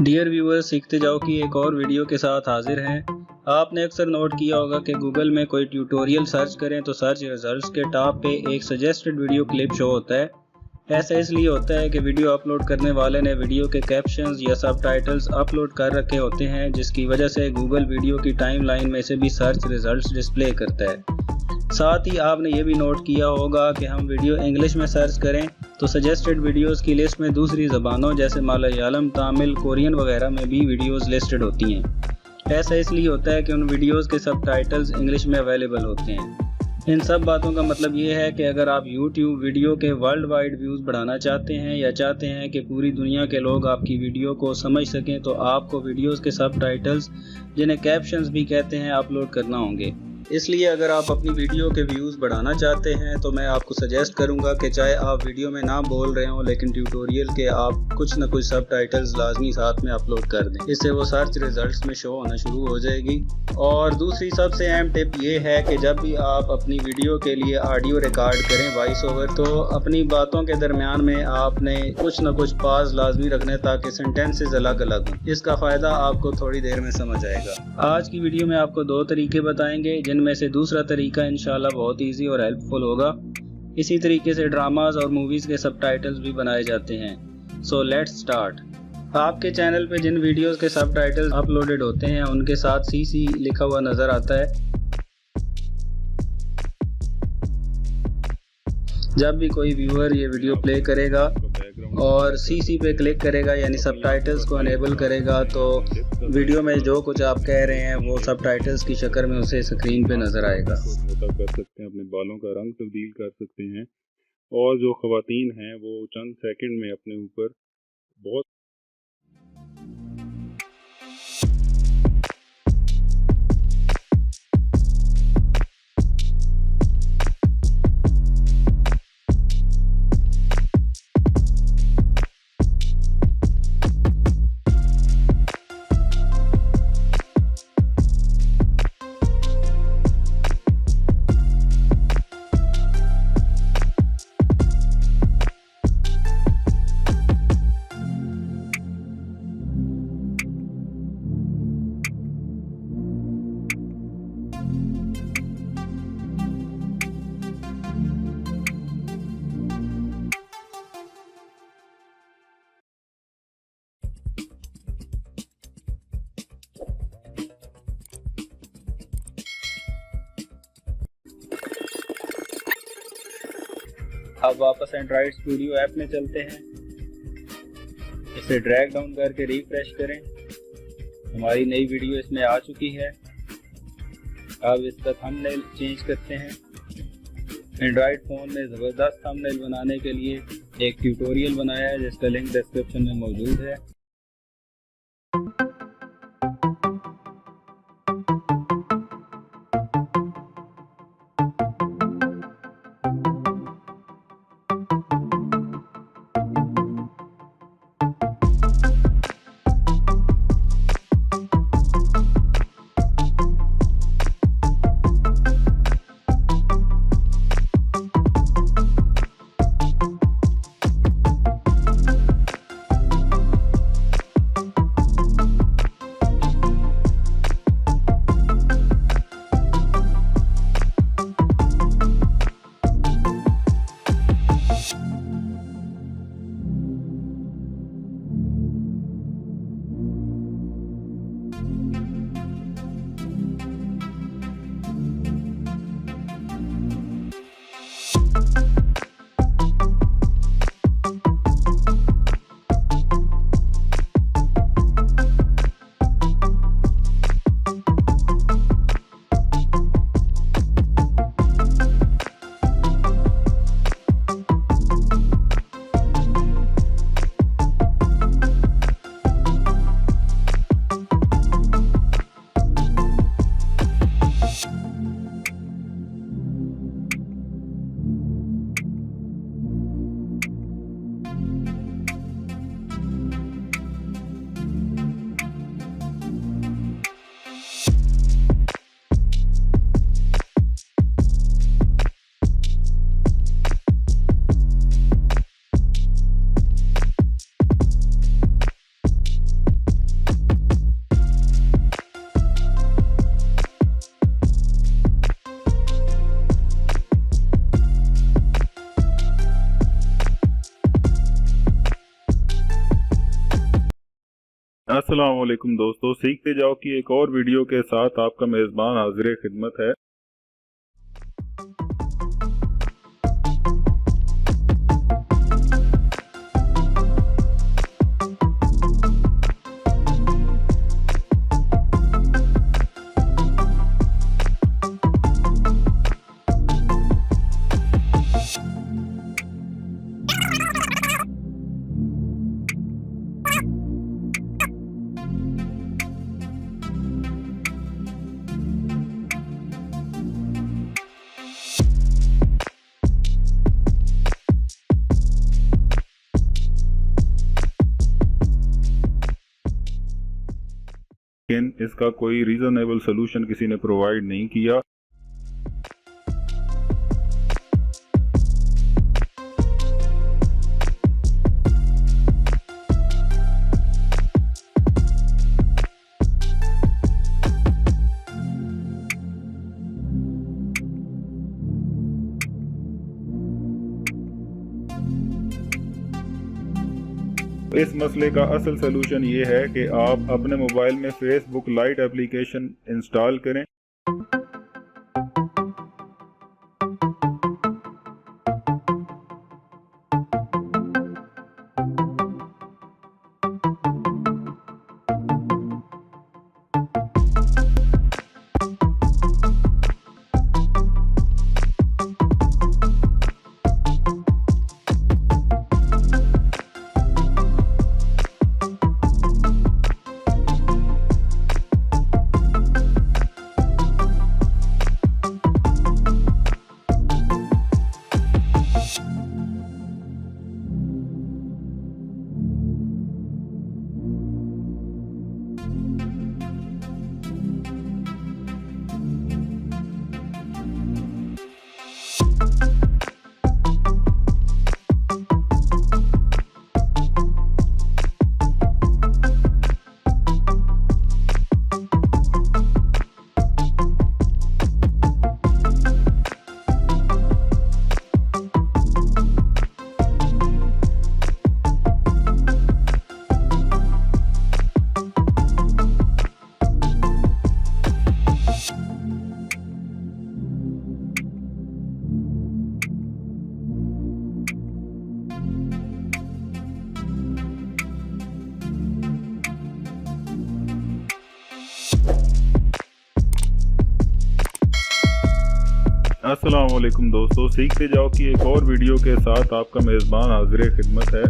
Dear viewers, सीखते जाओ की एक और वीडियो के साथ हाजिर हैं। आपने अक्सर नोट किया होगा कि गूगल में कोई ट्यूटोरियल सर्च करें तो सर्च रिजल्ट्स के टॉप पे एक सजेस्टेड वीडियो क्लिप शो होता है। ऐसा इसलिए होता है कि वीडियो अपलोड करने वाले ने वीडियो के कैप्शंस या सबटाइटल्स अपलोड कर रखे होते हैं, जिसकी वजह से गूगल वीडियो की टाइमलाइन में से भी सर्च रिजल्ट्स डिस्प्ले करता है। साथ ही आपने ये भी नोट किया होगा कि हम वीडियो इंग्लिश में सर्च करें तो सजेस्टेड वीडियोस की लिस्ट में दूसरी ज़बानों जैसे मलयालम, तमिल, कोरियन वगैरह में भी वीडियोस लिस्टेड होती हैं। ऐसा इसलिए होता है कि उन वीडियोस के सबटाइटल्स इंग्लिश में अवेलेबल होते हैं। इन सब बातों का मतलब ये है कि अगर आप YouTube वीडियो के वर्ल्ड वाइड व्यूज़ बढ़ाना चाहते हैं या चाहते हैं कि पूरी दुनिया के लोग आपकी वीडियो को समझ सकें, तो आपको वीडियोस के सबटाइटल्स, जिन्हें कैप्शंस भी कहते हैं, अपलोड करना होंगे। इसलिए अगर आप अपनी वीडियो के व्यूज़ बढ़ाना चाहते हैं तो मैं आपको सजेस्ट करूंगा कि चाहे आप वीडियो में ना बोल रहे हों, लेकिन ट्यूटोरियल के आप कुछ ना कुछ सबटाइटल्स लाजमी साथ में अपलोड कर दें। इससे वो सर्च रिजल्ट्स में शो होना शुरू हो जाएगी। और दूसरी सबसे अहम टिप ये है कि जब भी आप अपनी वीडियो के लिए ऑडियो रिकॉर्ड करें वॉइस ओवर, तो अपनी बातों के दरमियान में आपने कुछ ना कुछ पाज लाजमी रखने ताकि सेंटेंसेस अलग अलग हों। इसका फ़ायदा आपको थोड़ी देर में समझ आएगा। आज की वीडियो में आपको दो तरीके बताएंगे, जिनमें से दूसरा तरीका इंशाल्लाह बहुत इजी और हेल्पफुल होगा। इसी तरीके से ड्रामाज और मूवीज़ के सबटाइटल्स भी बनाए जाते हैं। So let's start. आपके चैनल पे जिन वीडियोस के सबटाइटल्स अपलोडेड होते हैं उनके साथ CC लिखा हुआ नज़र आता है। जब भी कोई व्यूअर ये वीडियो प्ले करेगा और CC पे क्लिक करेगा यानी सबटाइटल्स को अनेबल करेगा, तो वीडियो में जो कुछ आप कह रहे हैं वो सबटाइटल्स की शक्ल में उसे स्क्रीन पे नज़र आएगा। मोटा कर सकते हैं, अपने बालों का रंग तब्दील कर सकते हैं, और जो ख़वातीन हैं वो चंद सेकंड में अपने ऊपर बहुत अब वापस एंड्रॉइड स्टूडियो ऐप में चलते हैं। इसे ड्रैग डाउन करके रिफ्रेश करें। हमारी नई वीडियो इसमें आ चुकी है। अब इसका थंबनेल चेंज करते हैं। एंड्रॉइड फ़ोन में ज़बरदस्त थंबनेल बनाने के लिए एक ट्यूटोरियल बनाया है, जिसका लिंक डिस्क्रिप्शन में मौजूद है। अस्सलाम वालेकुम दोस्तों, सीखते जाओ की एक और वीडियो के साथ आपका मेज़बान हाजिर खिदमत है। लेकिन इसका कोई रीजनेबल सोल्यूशन किसी ने प्रोवाइड नहीं किया। इस मसले का असल सलूशन ये है कि आप अपने मोबाइल में फेसबुक लाइट एप्लीकेशन इंस्टॉल करें। अस्सलाम वालेकुम दोस्तों, सीखते जाओ की एक और वीडियो के साथ आपका मेज़बान हाजिर खिदमत है।